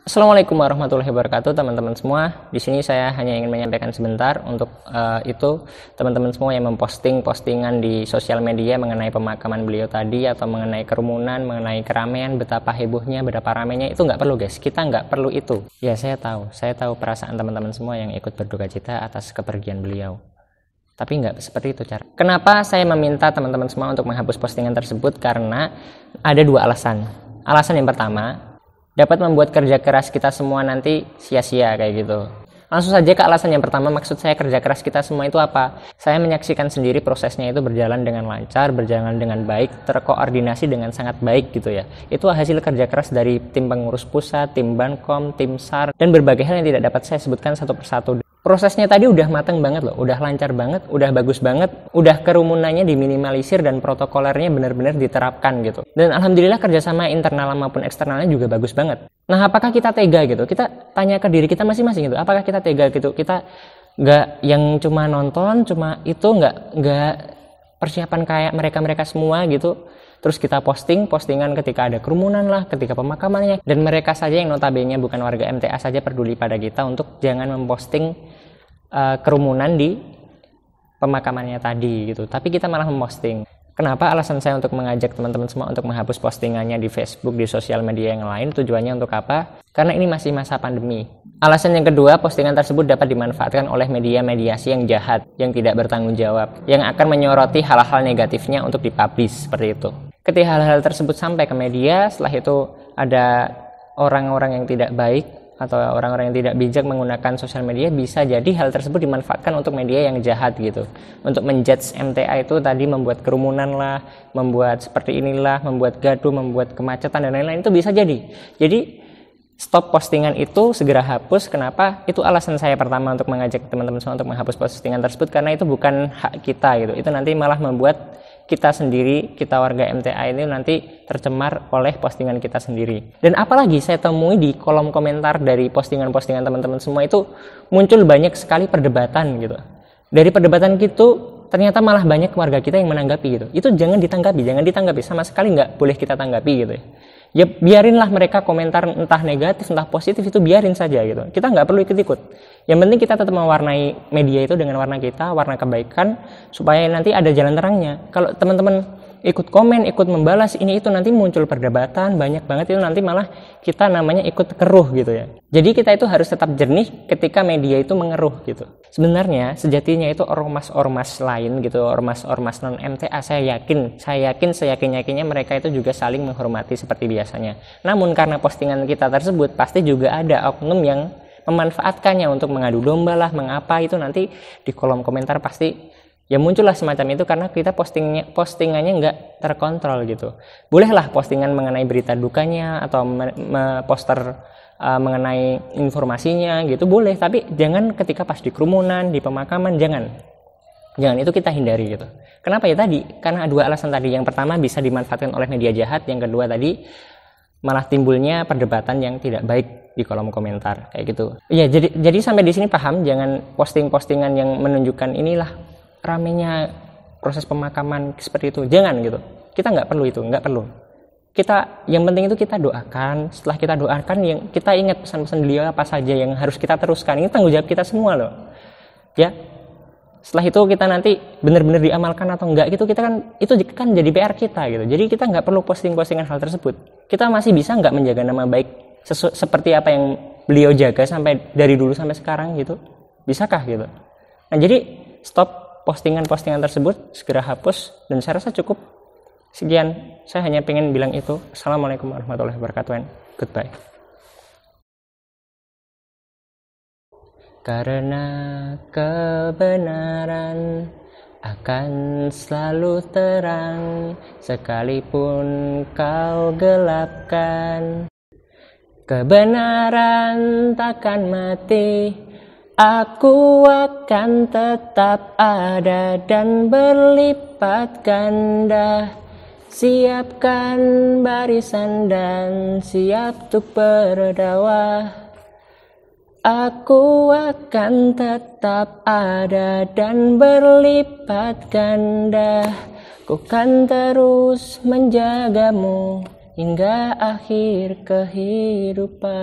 Assalamualaikum warahmatullahi wabarakatuh, teman-teman semua. Di sini saya hanya ingin menyampaikan sebentar untuk itu teman-teman semua yang memposting postingan di sosial media mengenai pemakaman beliau tadi atau mengenai kerumunan, mengenai keramaian, betapa hebohnya, betapa ramainya, itu nggak perlu guys. Kita nggak perlu itu. Ya saya tahu perasaan teman-teman semua yang ikut berduka cita atas kepergian beliau. Tapi nggak seperti itu cara. Kenapa saya meminta teman-teman semua untuk menghapus postingan tersebut? Karena ada dua alasan. Alasan yang pertama, dapat membuat kerja keras kita semua nanti sia-sia kayak gitu. Langsung saja ke alasan yang pertama, maksud saya kerja keras kita semua itu apa? Saya menyaksikan sendiri prosesnya itu berjalan dengan lancar, berjalan dengan baik, terkoordinasi dengan sangat baik gitu ya. Itu hasil kerja keras dari tim pengurus pusat, tim Bankom, tim SAR, dan berbagai hal yang tidak dapat saya sebutkan satu persatu. Prosesnya tadi udah matang banget loh, udah lancar banget, udah bagus banget, udah kerumunannya diminimalisir dan protokolernya benar-benar diterapkan gitu. Dan alhamdulillah kerjasama internal maupun eksternalnya juga bagus banget. Nah, apakah kita tega gitu? Kita tanya ke diri kita masing-masing gitu. Apakah kita tega gitu? Kita nggak yang cuma nonton, cuma itu nggak persiapan kayak mereka semua gitu. Terus kita postingan ketika ada kerumunan lah, ketika pemakamannya, dan mereka saja yang notabene bukan warga MTA saja peduli pada kita untuk jangan memposting kerumunan di pemakamannya tadi gitu. Tapi kita malah memposting. Kenapa? Alasan saya untuk mengajak teman-teman semua untuk menghapus postingannya di Facebook, di sosial media yang lain, tujuannya untuk apa? Karena ini masih masa pandemi. Alasan yang kedua, postingan tersebut dapat dimanfaatkan oleh media mediasi yang jahat, yang tidak bertanggung jawab, yang akan menyoroti hal-hal negatifnya untuk dipublish seperti itu. Ketika hal-hal tersebut sampai ke media, setelah itu ada orang-orang yang tidak baik atau orang-orang yang tidak bijak menggunakan sosial media, bisa jadi hal tersebut dimanfaatkan untuk media yang jahat gitu, untuk menjudge MTA itu tadi, membuat kerumunan lah, membuat seperti inilah, membuat gaduh, membuat kemacetan dan lain-lain. Itu bisa jadi stop postingan itu, segera hapus. Kenapa? Itu alasan saya pertama untuk mengajak teman-teman semua untuk menghapus postingan tersebut, karena itu bukan hak kita gitu. Itu nanti malah membuat kita sendiri, kita warga MTA ini nanti tercemar oleh postingan kita sendiri. Dan apalagi saya temui di kolom komentar dari postingan-postingan teman-teman semua itu muncul banyak sekali perdebatan gitu. Dari perdebatan gitu ternyata malah banyak warga kita yang menanggapi gitu. Itu jangan ditanggapi, sama sekali nggak boleh kita tanggapi gitu ya. Ya biarinlah mereka komentar entah negatif entah positif, itu biarin saja gitu. Kita nggak perlu ikut-ikut. Yang penting kita tetap mewarnai media itu dengan warna kita, warna kebaikan, supaya nanti ada jalan terangnya. Kalau teman-teman ikut komen, ikut membalas ini itu, nanti muncul perdebatan banyak banget, itu nanti malah kita namanya ikut keruh gitu ya. Jadi kita itu harus tetap jernih ketika media itu mengeruh gitu. Sebenarnya sejatinya itu ormas-ormas lain gitu, ormas-ormas non MTA, saya yakin seyakin-yakinnya mereka itu juga saling menghormati seperti biasanya. Namun karena postingan kita tersebut pasti juga ada oknum yang memanfaatkannya untuk mengadu domba lah, mengapa, itu nanti di kolom komentar pasti ya muncullah semacam itu, karena kita postingannya nggak terkontrol gitu. Bolehlah postingan mengenai berita dukanya atau poster mengenai informasinya gitu, boleh, tapi jangan ketika pas di kerumunan, di pemakaman, jangan itu kita hindari gitu. Kenapa? Ya tadi karena dua alasan tadi. Yang pertama bisa dimanfaatkan oleh media jahat, yang kedua tadi malah timbulnya perdebatan yang tidak baik di kolom komentar kayak gitu. Ya jadi sampai di sini paham, jangan posting-postingan yang menunjukkan inilah ramenya proses pemakaman seperti itu, jangan gitu. Kita nggak perlu itu, nggak perlu. Kita yang penting itu kita doakan. Setelah kita doakan, yang kita ingat pesan-pesan beliau apa saja yang harus kita teruskan. Ini tanggung jawab kita semua loh. Ya. Setelah itu kita nanti benar-benar diamalkan atau enggak gitu, itu kan jadi PR kita gitu. Jadi kita nggak perlu posting-postingan hal tersebut. Kita masih bisa nggak menjaga nama baik seperti apa yang beliau jaga sampai dari dulu sampai sekarang gitu. Bisakah gitu? Nah, jadi stop postingan-postingan tersebut, segera hapus, dan saya rasa cukup. Sekian, saya hanya pengen bilang itu. Assalamualaikum warahmatullahi wabarakatuh, and goodbye. Karena kebenaran akan selalu terang, sekalipun kau gelapkan. Kebenaran takkan mati, aku akan tetap ada dan berlipat ganda. Siapkan barisan dan siap untuk berdakwah. Aku akan tetap ada dan berlipat ganda. Ku kan terus menjagamu hingga akhir kehidupan.